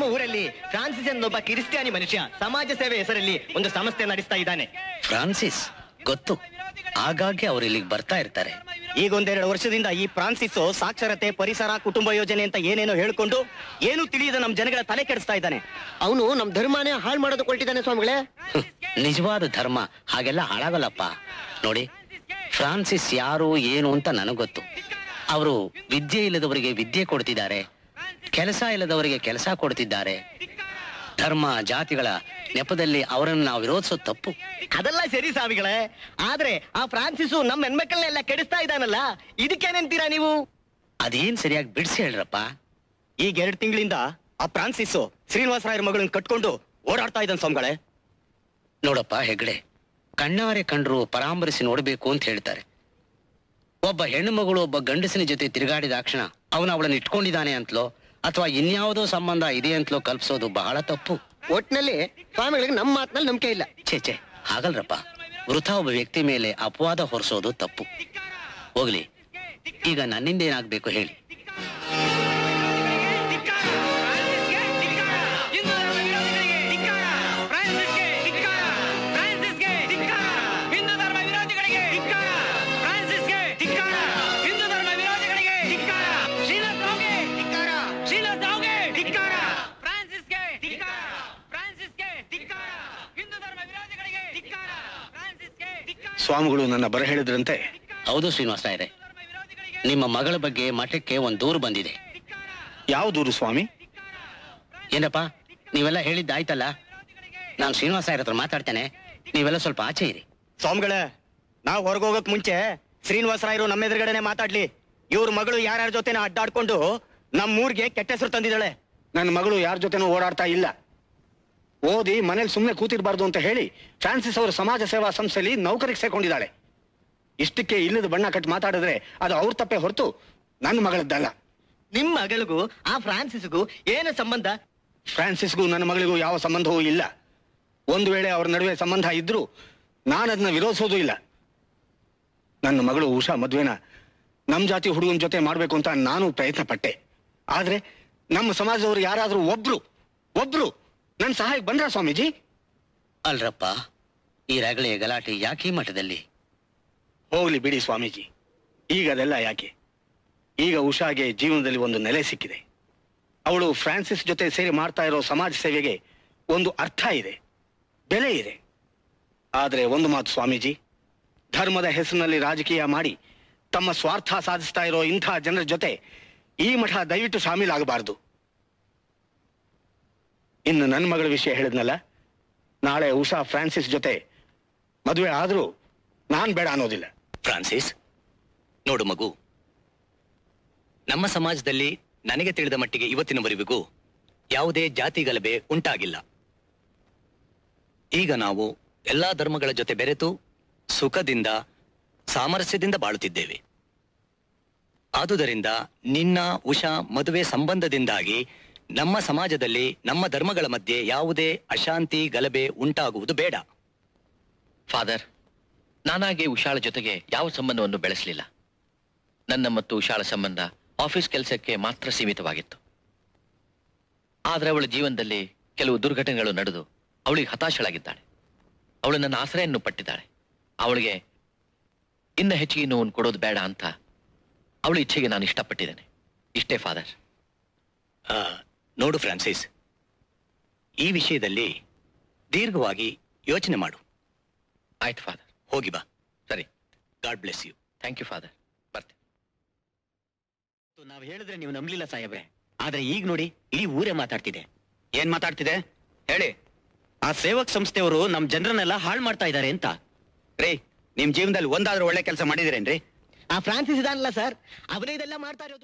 ನಮ್ಮ ಊರಲ್ಲಿ ಫ್ರಾನ್ಸಿಸ್ എന്നೊಬ್ಬ ಕ್ರಿಸ್ಟಿಯಾನಿ ಮನುಷ್ಯ ಸಮಾಜ ಸೇವೆ ಹೆಸರಲ್ಲಿ ಒಂದು ಸಂಸ್ಥೆ ನಡೆಸ್ತಾ ಇದ್ದಾನೆ. ಫ್ರಾನ್ಸಿಸ್ ಗೊತ್ತು, ಆಗಾಗ್ಗೆ ಅವರು ಇಲ್ಲಿಗೆ ಬರ್ತಾ ಇರ್ತಾರೆ. ಈಗ 1-2 ವರ್ಷದಿಂದ ಈ ಫ್ರಾನ್ಸಿಸ್ ಸಾಕ್ಷರತೆ, ಪರಿಸರ, ಕುಟುಂಬ ಯೋಜನೆ ಅಂತ ಏನೇನೋ ಹೇಳ್ಕೊಂಡು ಏನು ತಿಳಿಯದ ನಮ್ ಜನಗಳ ತಲೆ ಕೆಡಿಸ್ತಾ ಇದ್ದಾನೆ. ಅವನು ನಮ್ ಧರ್ಮನೇ ಹಾಳು ಮಾಡೋದು ಕೊಟ್ಟಿದ್ದಾನೆ ಸ್ವಾಮಿಗಳೇ. ನಿಜವಾದ ಧರ್ಮ ಹಾಗೆಲ್ಲ ಹಾಳಾಗಲ್ಲಪ್ಪ. ನೋಡಿ, ಫ್ರಾನ್ಸಿಸ್ ಯಾರು ಏನು ಅಂತ ನನಗ್ ಗೊತ್ತು. ಅವರು ವಿದ್ಯೆ ಇಲ್ಲದವರಿಗೆ ವಿದ್ಯೆ ಕೊಡ್ತಿದ್ದಾರೆ, ಕೆಲಸ ಇಲ್ಲದವರಿಗೆ ಕೆಲಸ ಕೊಡ್ತಿದ್ದಾರೆ. ಧರ್ಮ ಜಾತಿಗಳ ನೆಪದಲ್ಲಿ ಅವರನ್ನು ನಾವು ವಿರೋಧಿಸೋದು ತಪ್ಪು. ಅದೆಲ್ಲ ಸರಿ ಸ್ವಾಮಿಗಳೇ, ಆದ್ರೆ ಆ ಫ್ರಾನ್ಸಿಸ್ ನಮ್ಮ ಹೆಣ್ಮಕ್ಳನ್ನೆಲ್ಲ ಕೆಡಿಸ್ತಾ ಇದ್ದಾನಲ್ಲ, ಇದಕ್ಕೇನಂತೀರಾ ನೀವು? ಅದೇನ್ ಸರಿಯಾಗಿ ಬಿಡಿಸಿ ಹೇಳ್ರಪ್ಪ. ಈಗ 2 ತಿಂಗಳಿಂದ ಆ ಫ್ರಾನ್ಸಿಸ್ ಶ್ರೀನಿವಾಸರಾಯರ ಮಗಳನ್ನ ಕಟ್ಕೊಂಡು ಓಡಾಡ್ತಾ ಇದ್ದಾನೆ ಸ್ವಾಮಿಗಳೇ. ನೋಡಪ್ಪ ಹೆಗ್ಡೆ, ಕಣ್ಣಾರೆ ಕಂಡ್ರು ಪರಾಮರಿಸಿ ನೋಡ್ಬೇಕು ಅಂತ ಹೇಳ್ತಾರೆ. ಒಬ್ಬ ಹೆಣ್ಣು ಮಗಳು ಒಬ್ಬ ಗಂಡಸಿನ ಜೊತೆ ತಿರುಗಾಡಿದ ಕ್ಷಣ ಅವಳನ್ನು ಇಟ್ಕೊಂಡಿದ್ದಾನೆ ಅಂತಲೋ ಅಥವಾ ಇನ್ಯಾವುದೋ ಸಂಬಂಧ ಇದೆ ಅಂತಲೋ ಕಲ್ಪಿಸೋದು ಬಹಳ ತಪ್ಪು. ಒಟ್ನಲ್ಲಿ ಸ್ವಾಮಿಗಳಿಗೆ ನಮ್ಮ ಮಾತಿನಲ್ಲಿ ನಂಬಿಕೆ ಇಲ್ಲ. ಛೇ ಹಾಗಲ್ರಪ್ಪ. ವೃಥಾ ಒಬ್ಬ ವ್ಯಕ್ತಿ ಮೇಲೆ ಅಪವಾದ ಹೊರಿಸೋದು ತಪ್ಪು. ಹೋಗ್ಲಿ, ಈಗ ನನ್ನಿಂದ ಏನಾಗ್ಬೇಕು ಹೇಳಿ. ಸ್ವಾಮಿಗಳು ನನ್ನ ಬರ ಹೇಳಿದ್ರಂತೆ. ಹೌದು ಶ್ರೀನಿವಾಸರಾಯರೇ, ನಿಮ್ಮ ಮಗಳ ಬಗ್ಗೆ ಮಠಕ್ಕೆ ಒಂದು ದೂರು ಬಂದಿದೆ. ಯಾವ ದೂರು ಸ್ವಾಮಿ? ಏನಪ್ಪ, ನೀವೆಲ್ಲ ಹೇಳಿದ್ದಾಯ್ತಲ್ಲ. ನಾನು ಶ್ರೀನಿವಾಸರಾಯರ ಹತ್ರ ಮಾತಾಡ್ತೇನೆ, ನೀವೆಲ್ಲ ಸ್ವಲ್ಪ ಆಚೆ ಇರಿ. ಸ್ವಾಮಿಗಳೇ, ನಾವು ಹೊರಗೋಗಕ್ ಮುಂಚೆ ಶ್ರೀನಿವಾಸರಾಯರು ನಮ್ಮ ಎದುರುಗಡೆನೆ ಮಾತಾಡ್ಲಿ. ಇವ್ರ ಮಗಳು ಯಾರ್ಯಾರ ಜೊತೆನ ಅಡ್ಡಾಡ್ಕೊಂಡು ನಮ್ಮೂರ್ಗೆ ಕೆಟ್ಟ ಹೆಸರು ತಂದಿದ್ದಾಳೆ. ನನ್ನ ಮಗಳು ಯಾರ ಜೊತೆನೂ ಓಡಾಡ್ತಾ ಇಲ್ಲ. ಓದಿ ಮನೇಲಿ ಸುಮ್ಮನೆ ಕೂತಿರ್ಬಾರ್ದು ಅಂತ ಹೇಳಿ ಫ್ರಾನ್ಸಿಸ್ ಅವರು ಸಮಾಜ ಸೇವಾ ಸಂಸ್ಥೆಯಲ್ಲಿ ನೌಕರಿಗೆ ಸೇರ್ಕೊಂಡಿದ್ದಾಳೆ. ಇಷ್ಟಕ್ಕೆ ಇಲ್ಲದ ಬಣ್ಣ ಕಟ್ಟಿ ಮಾತಾಡಿದ್ರೆ ಅದು ಅವ್ರ ತಪ್ಪೆ ಹೊರತು ನನ್ನ ಮಗಳದ್ದಲ್ಲ. ನಿಮ್ ಮಗಳಿಗೂ ಆ ಫ್ರಾನ್ಸಿಸ್ಗೂ ಏನು ಸಂಬಂಧ? ಫ್ರಾನ್ಸಿಸ್ಗೂ ನನ್ನ ಮಗಳಿಗೂ ಯಾವ ಸಂಬಂಧವೂ ಇಲ್ಲ. ಒಂದು ವೇಳೆ ಅವ್ರ ನಡುವೆ ಸಂಬಂಧ ಇದ್ರೂ ನಾನು ಅದನ್ನ ವಿರೋಧಿಸೋದು ಇಲ್ಲ. ನನ್ನ ಮಗಳು ಉಷಾ ಮದ್ವೆನ ನಮ್ಮ ಜಾತಿ ಹುಡುಗನ ಜೊತೆ ಮಾಡ್ಬೇಕು ಅಂತ ನಾನು ಪ್ರಯತ್ನ ಪಟ್ಟೆ. ಆದ್ರೆ ನಮ್ಮ ಸಮಾಜದವರು ಯಾರಾದ್ರೂ ಒಬ್ರು ನನ್ನ ಸಹಾಯಕ್ಕೆ ಬಂದ್ರ ಸ್ವಾಮೀಜಿ? ಅಲ್ರಪ್ಪ, ಈ ರಗಳೆ ಗಲಾಟೆ ಯಾಕೆ ಈ ಮಠದಲ್ಲಿ? ಹೋಗ್ಲಿ ಬಿಡಿ ಸ್ವಾಮೀಜಿ, ಈಗ ಅದೆಲ್ಲ ಯಾಕೆ? ಈಗ ಉಷಾಗೆ ಜೀವನದಲ್ಲಿ ಒಂದು ನೆಲೆ ಸಿಕ್ಕಿದೆ. ಅವಳು ಫ್ರಾನ್ಸಿಸ್ ಜೊತೆ ಸೇರಿ ಮಾಡ್ತಾ ಇರೋ ಸಮಾಜ ಸೇವೆಗೆ ಒಂದು ಅರ್ಥ ಇದೆ, ಬೆಲೆ ಇದೆ. ಆದ್ರೆ ಒಂದು ಮಾತು ಸ್ವಾಮೀಜಿ, ಧರ್ಮದ ಹೆಸರಿನಲ್ಲಿ ರಾಜಕೀಯ ಮಾಡಿ ತಮ್ಮ ಸ್ವಾರ್ಥ ಸಾಧಿಸ್ತಾ ಇರೋ ಇಂಥ ಜನರ ಜೊತೆ ಈ ಮಠ ದಯವಿಟ್ಟು ಶಾಮೀಲಾಗಬಾರದು. ಇನ್ನು ನನ್ನ ಮಗಳ ವಿಷಯ ಹೇಳಿದ್ನಲ್ಲ, ನಾಳೆ ಉಷಾ ಫ್ರಾನ್ಸಿಸ್ ಜೊತೆ ಮದುವೆ ಆದ್ರೂ ನಾನ್ ಬೇಡ ಅನ್ನೋದಿಲ್ಲ. ಫ್ರಾನ್ಸಿಸ್, ನೋಡು ಮಗು, ನಮ್ಮ ಸಮಾಜದಲ್ಲಿ ನನಗೆ ತಿಳಿದ ಮಟ್ಟಿಗೆ ಇವತ್ತಿನವರೆಗೂ ಯಾವುದೇ ಜಾತಿ ಗಲಭೆ ಉಂಟಾಗಿಲ್ಲ. ಈಗ ನಾವು ಎಲ್ಲಾ ಧರ್ಮಗಳ ಜೊತೆ ಬೆರೆತು ಸುಖದಿಂದ ಸಾಮರಸ್ಯದಿಂದ ಬಾಳುತ್ತಿದ್ದೇವೆ. ಆದುದರಿಂದ ನಿನ್ನ ಉಷಾ ಮದುವೆ ಸಂಬಂಧದಿಂದಾಗಿ ನಮ್ಮ ಸಮಾಜದಲ್ಲಿ ನಮ್ಮ ಧರ್ಮಗಳ ಮಧ್ಯೆ ಯಾವುದೇ ಅಶಾಂತಿ ಗಲಭೆ ಉಂಟಾಗುವುದು ಬೇಡ. ಫಾದರ್, ನಾನಾಗೆ ಉಷಾಳ ಜೊತೆಗೆ ಯಾವ ಸಂಬಂಧವನ್ನು ಬೆಳೆಸಲಿಲ್ಲ. ನನ್ನ ಮತ್ತು ಉಷಾಳ ಸಂಬಂಧ ಆಫೀಸ್ ಕೆಲಸಕ್ಕೆ ಮಾತ್ರ ಸೀಮಿತವಾಗಿತ್ತು. ಆದರೆ ಅವಳ ಜೀವನದಲ್ಲಿ ಕೆಲವು ದುರ್ಘಟನೆಗಳು ನಡೆದು ಅವಳಿಗೆ ಹತಾಶಳಾಗಿದ್ದಾಳೆ. ಅವಳು ನನ್ನ ಆಶ್ರಯನ್ನು ಪಟ್ಟಿದ್ದಾಳೆ. ಅವಳಿಗೆ ಇನ್ನ ಹೆಚ್ಚಿಗೆ ನೋವನ್ನು ಕೊಡೋದು ಬೇಡ ಅಂತ ಅವಳ ಇಚ್ಛೆಗೆ ನಾನು ಇಷ್ಟಪಟ್ಟಿದ್ದೇನೆ. ಇಷ್ಟೇ ಫಾದರ್. ನೋಡು ಫ್ರಾನ್ಸಿಸ್, ಈ ವಿಷಯದಲ್ಲಿ ದೀರ್ಘವಾಗಿ ಯೋಚನೆ ಮಾಡು. ಆಯ್ತು ಫಾದರ್. ಹೋಗಿ ಬಾ. ಸರಿ. God bless you. Thank you father. ಬರ್ತೀನಿ. ನಾವು ಹೇಳಿದ್ರೆ ನೀವು ನಂಬಲಿಲ್ಲ ಸಾಹೇಬ್ರೆ, ಆದ್ರೆ ಈಗ ನೋಡಿ ಇಡೀ ಊರೇ ಮಾತಾಡ್ತಿದೆ. ಏನ್ ಮಾತಾಡ್ತಿದೆ ಹೇಳಿ? ಆ ಸೇವಕ್ ಸಂಸ್ಥೆಯವರು ನಮ್ ಜನರನ್ನೆಲ್ಲ ಹಾಳು ಮಾಡ್ತಾ ಇದ್ದಾರೆ ಅಂತ. ರೀ, ನಿಮ್ ಜೀವನದಲ್ಲಿ ಒಂದಾದ್ರೂ ಒಳ್ಳೆ ಕೆಲಸ ಮಾಡಿದಿರೇನ್ರಿ? ಆ ಫ್ರಾನ್ಸಿಸ್ ಇದಾನಲ್ಲ ಸರ್, ಅವರೇ ಇದೆಲ್ಲ ಮಾಡ್ತಾ ಇರೋದು.